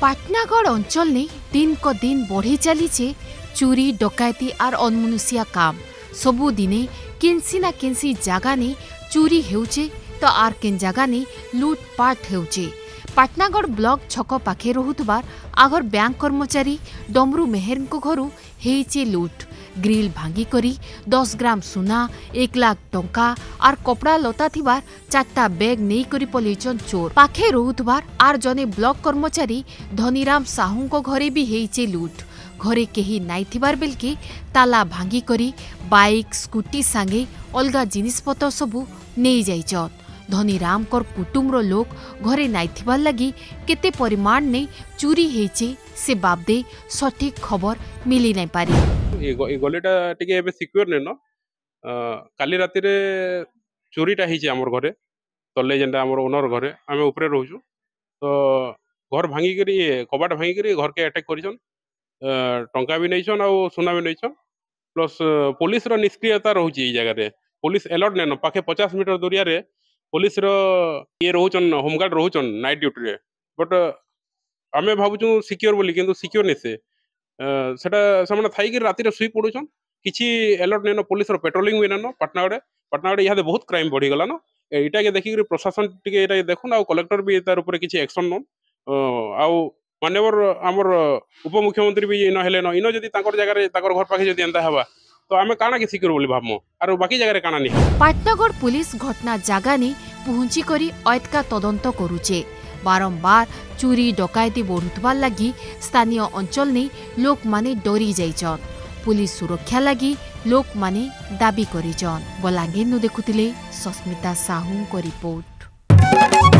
पाटनागढ़ अंचल ने दिन को दिन बढ़ी चलीचे चोरी डकैती और अनमनुष्या काम। सबु दिने किन्सी ना किन्सी जगह ने चोरी हेउचे तो आर केन जगह ने लूटपाट हेउचे। पाटनागढ़ ब्लॉक छक पाखे रहुतबार आगर बैंक कर्मचारी डमरू मेहर को घरू हेइचे लूट। ग्रिल भांगी करी 10 ग्राम सुना 1 लाख टंका आर कपड़ा लता थिबार 4टा बैग नहीं करी पलैचन चोर। पाखे रहुतबार आर जने ब्लॉक कर्मचारी धनीराम साहू को घरे भी हेइचे लूट। घरे केही नाई थिबार बेलके ताला भांगी करी बाइक स्कूटी सांगे अलगा जिनिसपत्र सबू नहीं जाइछन। धनीराम कर कुटुम्बर लोक घरे नाई थिबार लगी केते परिमाण ने चोरी हेइचे से बाबदे सठिक खबर मिली नहीं पारी। गलीटा टिके एबे सिक्योर ने न काली राति रे चोरीटा हिचे हमर घरे तले जेंटा हमर ओनर घरे आमे ऊपरे रहउछु तो घर भांगी करी कबाट भांगी करी घर के अटैक करिसन। टंका भी नैछन आ सुना भी नैछन प्लस पुलिस रो निष्क्रियता रहउची ई जगह रे। पुलिस अलर्ट ने न पाखे 50 मीटर दूरिया रे पुलिस रो ये रहउचन होमगार्ड रहउचन नाइट ड्यूटी रे बट आमे भाबुछु सिक्योर बोली किंतु सिक्योर नै से सेटा सामने थाई कि राति रे सुई पडुछन किछि अलर्ट नेनो पुलिस रो पेट्रोलिंग भी नेनो पटनागढ़ इहादे बहुत क्राइम बढ़ी गला न एटा के देखि प्रशासन टिके एटा देखुन आ कलेक्टर भी तार ऊपर किछि एक्शन न आ मान्यवर हमर उप मुख्यमंत्री भी इन हेले न इन जदी ताकर जगह रे ताकर घर पाखे जदी एंता हवा तो आमे काना के सिक्योर बोली भाबमो आरो बाकी जगह रे काना नि। पाटनागढ़ पुलिस घटना जगह ने पहुंची करी अयतका तदंत करूचे। बारंबार चोरी डकैती बढ़ुतबार लगी स्थानीय अंचल ने लोक माने डरी जाइछन। पुलिस सुरक्षा लगी लोक माने दाबी करिछन। बलांगीर नु देखुतिले सस्मिता साहू को रिपोर्ट।